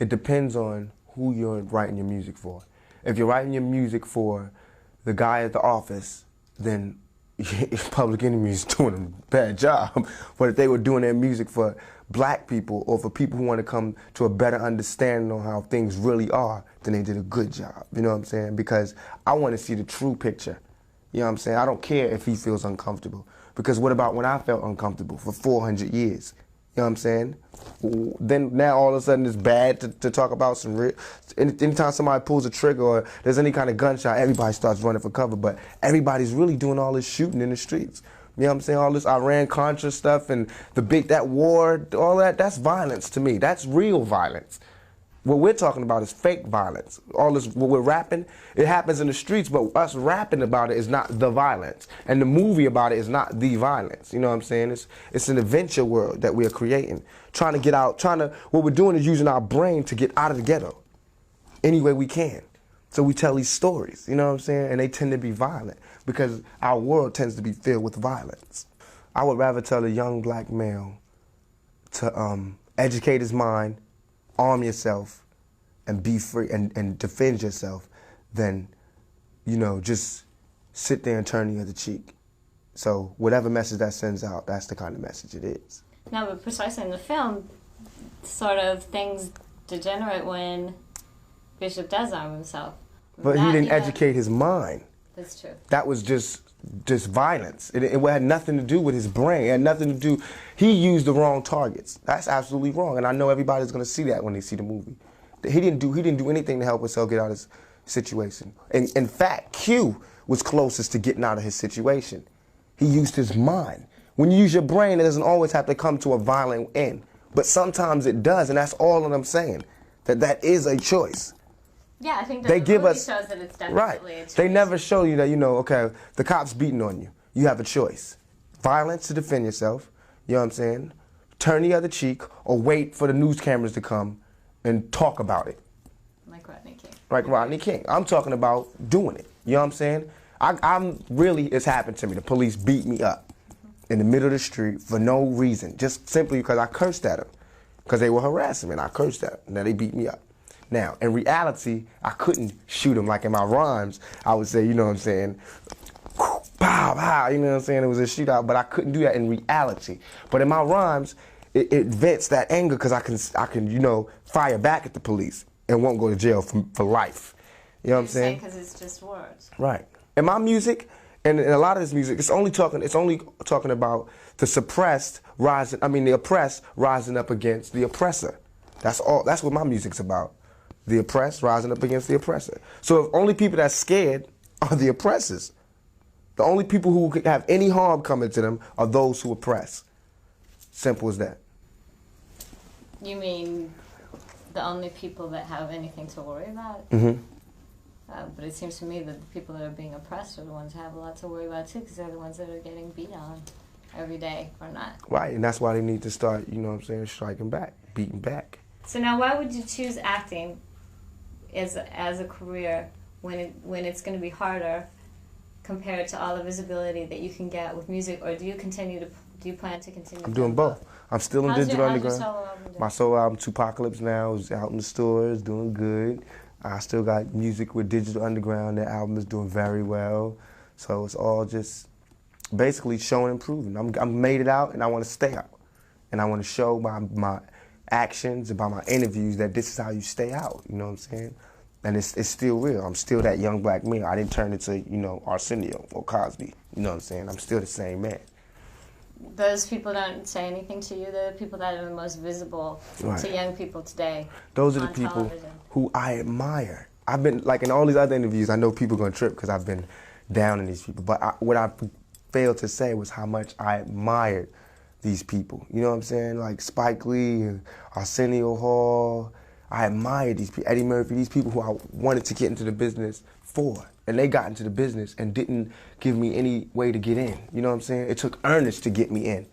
It depends on who you're writing your music for. If you're writing your music for the guy at the office, then Public Enemy is doing a bad job. But if they were doing their music for black people or for people who want to come to a better understanding on how things really are, then they did a good job. You know what I'm saying? Because I want to see the true picture. You know what I'm saying? I don't care if he feels uncomfortable. Because what about when I felt uncomfortable for 400 years? You know what I'm saying? Then now all of a sudden it's bad to talk about some real. Anytime somebody pulls a trigger or there's any kind of gunshot, everybody starts running for cover. But everybody's really doing all this shooting in the streets. You know what I'm saying? All this Iran-Contra stuff and that war, all that's violence to me. That's real violence. What we're talking about is fake violence. All this, what we're rapping, it happens in the streets, but us rapping about it is not the violence. And the movie about it is not the violence. You know what I'm saying? It's an adventure world that we're creating. Trying to get out, what we're doing is using our brain to get out of the ghetto any way we can. So we tell these stories, you know what I'm saying? And they tend to be violent because our world tends to be filled with violence. I would rather tell a young black male to educate his mind, arm yourself, and be free and defend yourself than, you know, just sit there and turn the other cheek. So whatever message that sends out, that's the kind of message it is. No, but precisely in the film, sort of things degenerate when Bishop does arm himself. But he didn't educate his mind. That's true. That was just violence. It had nothing to do with his brain. It had nothing to do. He used the wrong targets. That's absolutely wrong, and I know everybody's going to see that when they see the movie. He didn't do anything to help himself get out of his situation. And in fact, Q was closest to getting out of his situation. He used his mind. When you use your brain, it doesn't always have to come to a violent end, but sometimes it does, and that's all that I'm saying. That is a choice. Yeah, I think they give us shows that it's definitely a choice. They never show you that, you know, okay, the cop's beating on you. You have a choice. Violence to defend yourself, you know what I'm saying? Turn the other cheek or wait for the news cameras to come and talk about it. Like Rodney King. Like Rodney King. I'm talking about doing it. You know what I'm saying? I'm really, it's happened to me. The police beat me up in the middle of the street for no reason, just simply because I cursed at them. Because they were harassing me and I cursed at them. Now they beat me up. Now, in reality, I couldn't shoot them like in my rhymes. I would say, you know what I'm saying, pow, pow, you know what I'm saying? It was a shootout, but I couldn't do that in reality. But in my rhymes, it vents that anger because I can, you know, fire back at the police and won't go to jail for life. You know what I'm saying? Because it's just words. Right. And my music, and a lot of this music, it's only talking about the the oppressed rising up against the oppressor. That's all. That's what my music's about. The oppressed rising up against the oppressor. So if only people that's scared are the oppressors. The only people who could have any harm coming to them are those who oppress. Simple as that. You mean the only people that have anything to worry about? Mm-hmm. But it seems to me that the people that are being oppressed are the ones that have a lot to worry about too, because they're the ones that are getting beat on every day or not. Right, and that's why they need to start, you know what I'm saying, striking back, beating back. So now why would you choose acting as a career when it's going to be harder compared to all the visibility that you can get with music, or do you plan to continue? I'm doing both. I'm still in Digital Underground. Solo album doing? My solo album, Tupacalypse now, is out in the stores, doing good. I still got music with Digital Underground. That album is doing very well. So it's all just basically showing and proving. I'm made it out, and I want to stay out. And I want to show by my actions and by my interviews that this is how you stay out, you know what I'm saying? And it's still real. I'm still that young black male. I didn't turn into, you know, Arsenio or Cosby, you know what I'm saying? I'm still the same man. Those people don't say anything to you? They're the people that are the most visible to young people today. Those are the people who I admire. I've been, like in all these other interviews, I know people are going to trip because I've been down in these people, but what I failed to say was how much I admired these people. You know what I'm saying? Like Spike Lee and Arsenio Hall. I admire these people. Eddie Murphy, these people who I wanted to get into the business for. And they got into the business and didn't give me any way to get in. You know what I'm saying? It took Ernest to get me in.